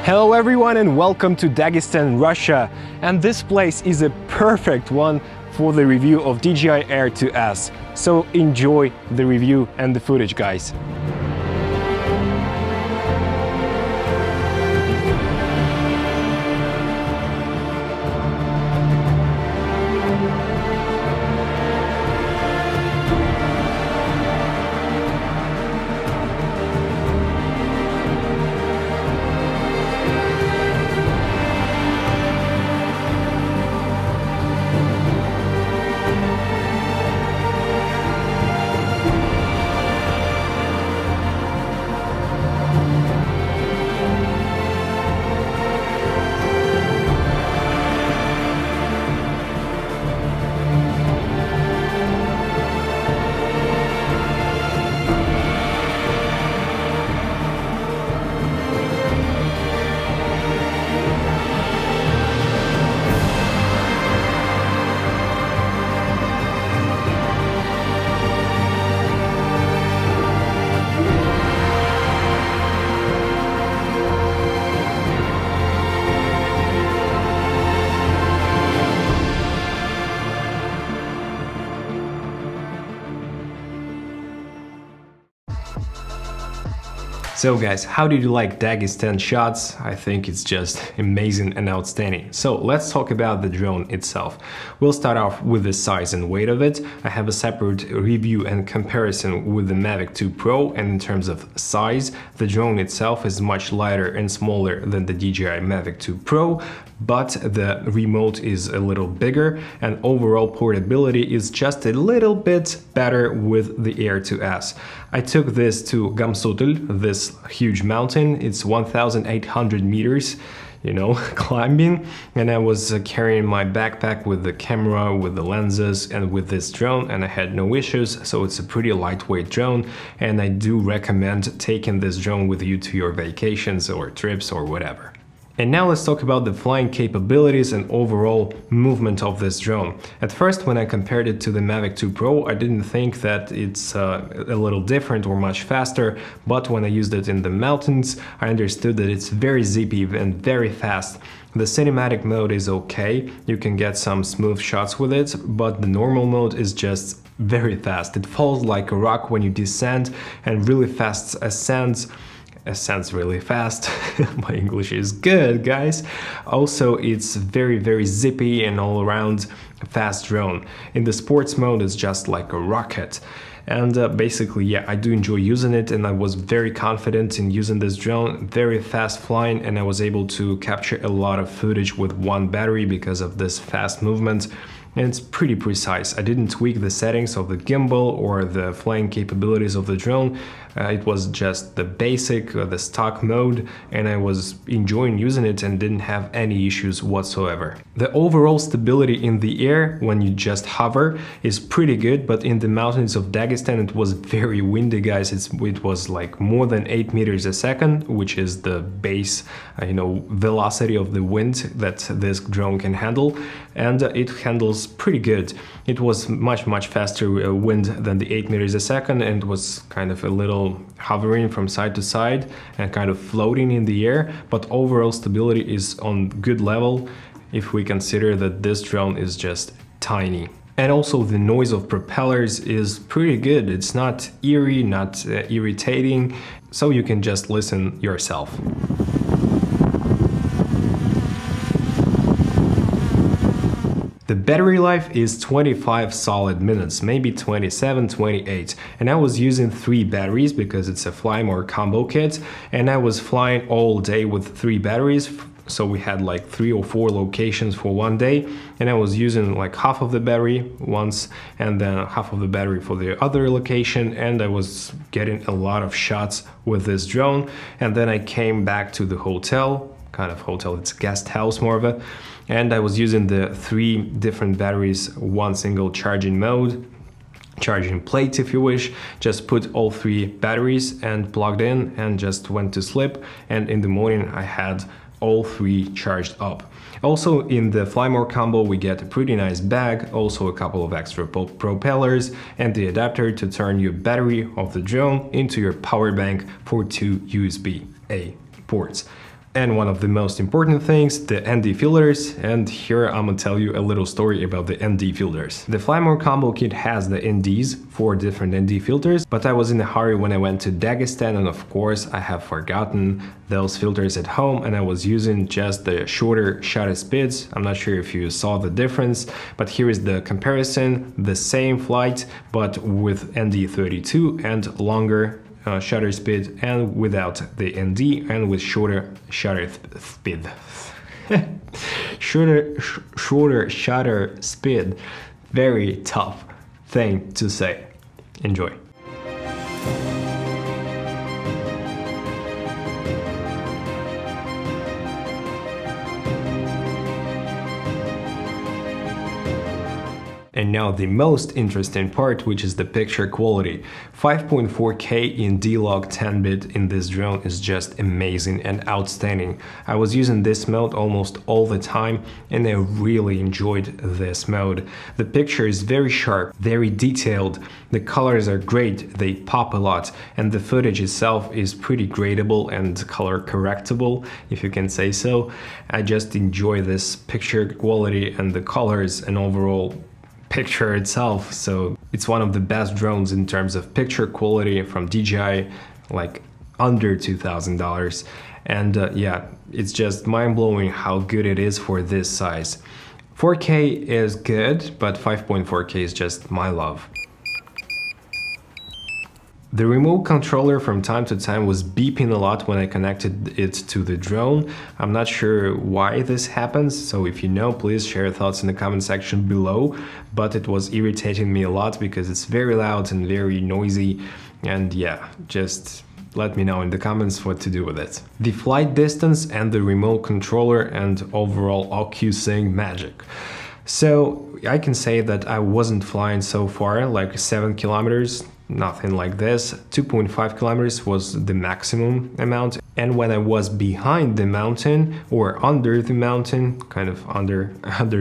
Hello everyone and welcome to Dagestan, Russia. And this place is a perfect one for the review of DJI Air 2S. So enjoy the review and the footage, guys. So guys, how did you like Dagestan shots? I think it's just amazing and outstanding. So let's talk about the drone itself. We'll start off with the size and weight of it. I have a separate review and comparison with the Mavic 2 Pro, and in terms of size, the drone itself is much lighter and smaller than the DJI Mavic 2 Pro, but the remote is a little bigger and overall portability is just a little bit better with the Air 2S. I took this to Gamsutl, this huge mountain. It's 1,800 meters, you know, climbing, and I was carrying my backpack with the camera, with the lenses, and with this drone, and I had no issues. So it's a pretty lightweight drone, and I do recommend taking this drone with you to your vacations or trips or whatever. And now let's talk about the flying capabilities and overall movement of this drone. At first, when I compared it to the Mavic 2 Pro, I didn't think that it's a little different or much faster, but when I used it in the mountains, I understood that it's very zippy and very fast. The cinematic mode is okay, you can get some smooth shots with it, but the normal mode is just very fast. It falls like a rock when you descend and really fast ascends really fast. My English is good, guys. Also, it's very zippy and all around fast drone. In the sports mode, it's just like a rocket. And basically, yeah, I do enjoy using it, and I was very confident in using this drone, very fast flying, and I was able to capture a lot of footage with one battery because of this fast movement. And it's pretty precise. I didn't tweak the settings of the gimbal or the flying capabilities of the drone. It was just the basic, the stock mode, and I was enjoying using it and didn't have any issues whatsoever. The overall stability in the air when you just hover is pretty good, but in the mountains of Dagestan it was very windy, guys. It was like more than 8 meters a second, which is the base, velocity of the wind that this drone can handle, and it handles pretty good. It was much faster wind than the 8 meters a second, and was kind of a little hovering from side to side and kind of floating in the air, but overall stability is on good level if we consider that this drone is just tiny. And also the noise of propellers is pretty good. It's not eerie, not irritating, so you can just listen yourself. The battery life is 25 solid minutes, maybe 27, 28, and I was using 3 batteries because it's a Fly More combo kit, and I was flying all day with 3 batteries, so we had like 3 or 4 locations for one day, and I was using like half of the battery once and then half of the battery for the other location, and I was getting a lot of shots with this drone. And then I came back to the hotel, kind of hotel, it's a guest house more of a, and I was using the 3 different batteries, one single charging mode, charging plate if you wish. Just put all 3 batteries and plugged in and just went to sleep, and in the morning I had all 3 charged up. Also in the Fly More combo we get a pretty nice bag, also a couple of extra propellers and the adapter to turn your battery of the drone into your power bank for 2 USB-A ports. And one of the most important things, the ND filters, and here I'm gonna tell you a little story about the ND filters. The Fly More combo kit has the NDs, 4 different ND filters, but I was in a hurry when I went to Dagestan, and of course I have forgotten those filters at home, and I was using just the shorter shutter speeds. I'm not sure if you saw the difference, but here is the comparison, the same flight, but with ND32 and longer shutter speed and without the ND and with shorter shutter speed. shorter shutter speed. Very tough thing to say. Enjoy. And now the most interesting part, which is the picture quality. 5.4K in D-Log 10-bit in this drone is just amazing and outstanding. I was using this mode almost all the time and I really enjoyed this mode. The picture is very sharp, very detailed, the colors are great, they pop a lot, and the footage itself is pretty gradable and color correctable, if you can say so. I just enjoy this picture quality and the colors and overall picture itself, so it's one of the best drones in terms of picture quality from DJI, like under $2,000, and yeah, it's just mind-blowing how good it is for this size. 4K is good, but 5.4K is just my love. The remote controller from time to time was beeping a lot when I connected it to the drone. I'm not sure why this happens, so if you know, please share your thoughts in the comment section below, but it was irritating me a lot because it's very loud and very noisy, and yeah, just let me know in the comments what to do with it. The flight distance and the remote controller and overall OQ Sync magic. So I can say that I wasn't flying so far, like 7 kilometers, nothing like this. 2.5 kilometers was the maximum amount, and when I was behind the mountain or under the mountain, kind of under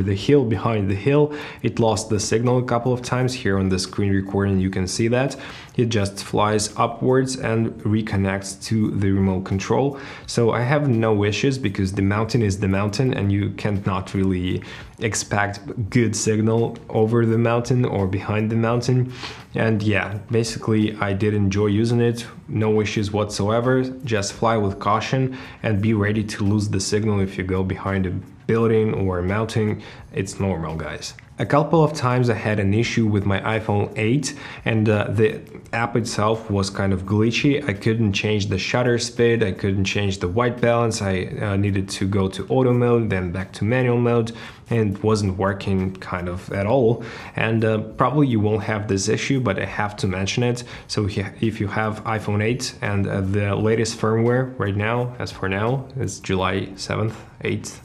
the hill, behind the hill, it lost the signal a couple of times. Here on the screen recording you can see that. It just flies upwards and reconnects to the remote control. So I have no issues because the mountain is the mountain and you cannot really expect good signal over the mountain or behind the mountain. And yeah, basically I did enjoy using it, no issues whatsoever. Just fly with caution and be ready to lose the signal if you go behind a building or a mountain. It's normal, guys. A couple of times I had an issue with my iPhone 8 and the app itself was kind of glitchy. I couldn't change the shutter speed, I couldn't change the white balance, I needed to go to auto mode, then back to manual mode, and it wasn't working kind of at all. And probably you won't have this issue, but I have to mention it. So if you have iPhone 8 and the latest firmware right now, as for now, it's July 7th, 8th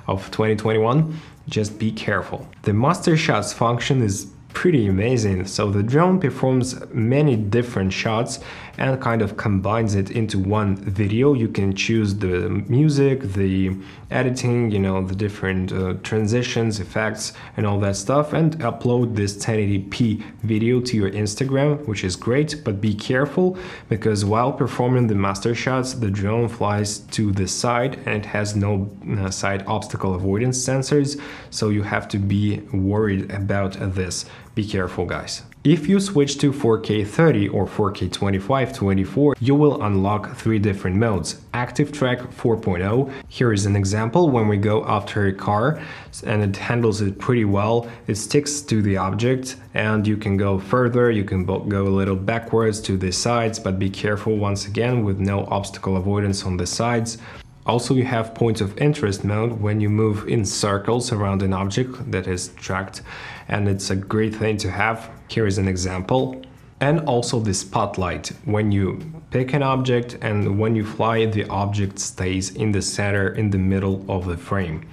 of 2021, just be careful. The Mastershots function is pretty amazing. So the drone performs many different shots and kind of combines it into one video. You can choose the music, the editing, you know, the different transitions, effects and all that stuff, and upload this 1080p video to your Instagram, which is great, but be careful because while performing the Mastershots, the drone flies to the side and it has no side obstacle avoidance sensors, so you have to be worried about this. Be careful, guys. If you switch to 4K 30 or 4K 25/24, you will unlock 3 different modes. Active Track 4.0. Here is an example when we go after a car and it handles it pretty well. It sticks to the object and you can go further, you can go a little backwards to the sides, but be careful once again with no obstacle avoidance on the sides. Also, you have point of interest mode when you move in circles around an object that is tracked, and it's a great thing to have. Here is an example. And also the spotlight, when you pick an object and when you fly, the object stays in the center, in the middle of the frame.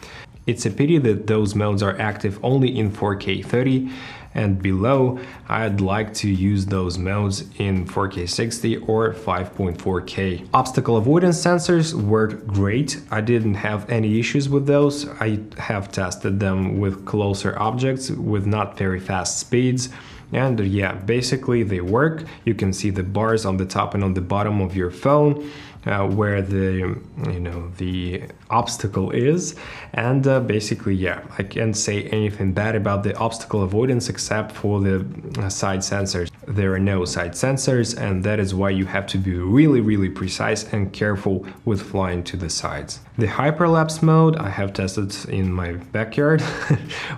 It's a pity that those modes are active only in 4K 30 and below. I'd like to use those modes in 4K 60 or 5.4K. Obstacle avoidance sensors work great. I didn't have any issues with those. I have tested them with closer objects with not very fast speeds, and yeah, basically they work. You can see the bars on the top and on the bottom of your phone, where the the obstacle is, and basically yeah, I can't say anything bad about the obstacle avoidance except for the side sensors. There are no side sensors, and that is why you have to be really precise and careful with flying to the sides. The hyperlapse mode I have tested in my backyard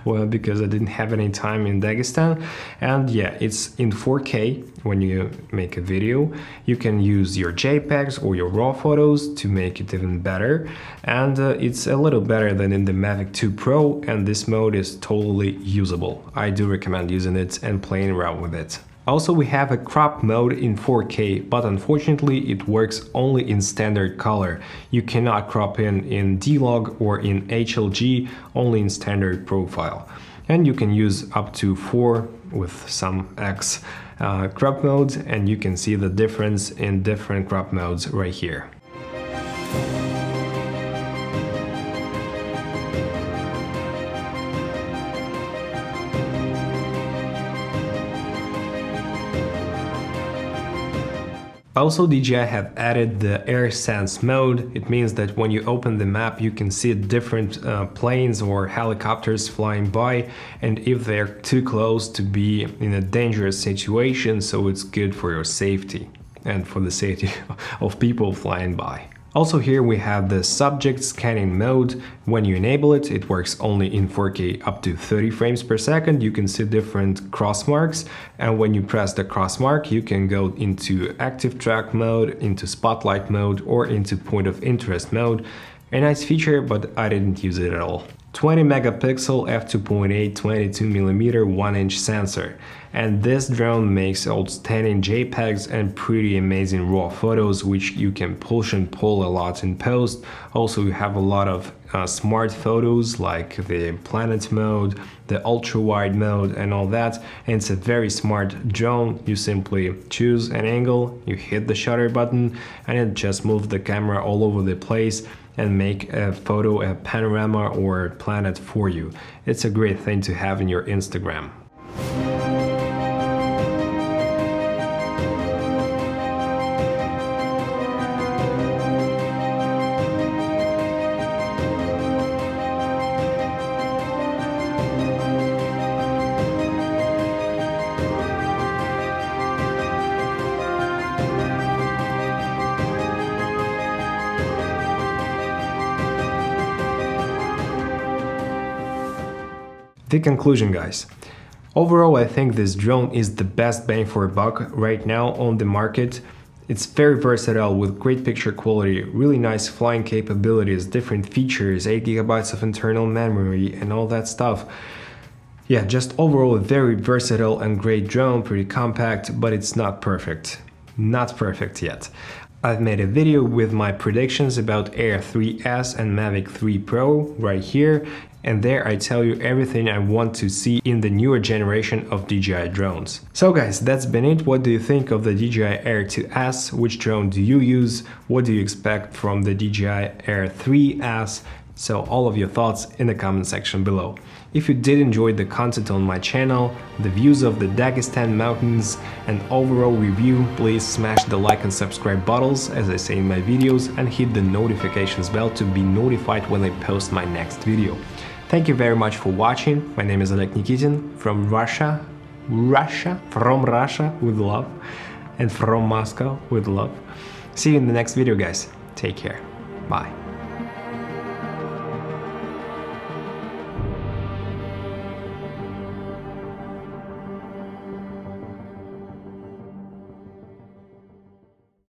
well, because I didn't have any time in Dagestan, and yeah, it's in 4K. When you make a video, you can use your JPEGs or your RAW photos to make it even better, and it's a little better than in the Mavic 2 Pro, and this mode is totally usable. I do recommend using it and playing around with it. Also, we have a crop mode in 4K, but unfortunately it works only in standard color. You cannot crop in D-Log or in HLG, only in standard profile. And you can use up to 4 with some X crop modes, and you can see the difference in different crop modes right here. Also, DJI have added the Air Sense mode. It means that when you open the map, you can see different planes or helicopters flying by, and if they're too close to be in a dangerous situation, so it's good for your safety and for the safety of people flying by. Also, here we have the subject scanning mode. When you enable it, it works only in 4K up to 30 frames per second. You can see different cross marks, and when you press the cross mark, you can go into active track mode, into spotlight mode, or into point of interest mode. A nice feature, but I didn't use it at all. 20 megapixel f2.8 22mm 1-inch sensor, and this drone makes outstanding JPEGs and pretty amazing raw photos, which you can push and pull a lot in post. Also, you have a lot of smart photos like the planet mode, the ultra wide mode, and all that, and it's a very smart drone. You simply choose an angle, you hit the shutter button, and it just moves the camera all over the place and make a photo, a panorama or planet for you. It's a great thing to have in your Instagram. The conclusion, guys. Overall, I think this drone is the best bang for a buck right now on the market. It's very versatile with great picture quality, really nice flying capabilities, different features, 8 GB of internal memory and all that stuff. Yeah, just overall a very versatile and great drone, pretty compact, but it's not perfect. Not perfect yet. I've made a video with my predictions about Air 3S and Mavic 3 Pro right here, and there I tell you everything I want to see in the newer generation of DJI drones. So guys, that's been it. What do you think of the DJI Air 2S? Which drone do you use? What do you expect from the DJI Air 3S? So all of your thoughts in the comment section below. If you did enjoy the content on my channel, the views of the Dagestan mountains and overall review, please smash the like and subscribe buttons as I say in my videos, and hit the notifications bell to be notified when I post my next video. Thank you very much for watching. My name is Oleg Nikitin from Russia with love, and from Moscow with love. See you in the next video, guys. Take care. Bye.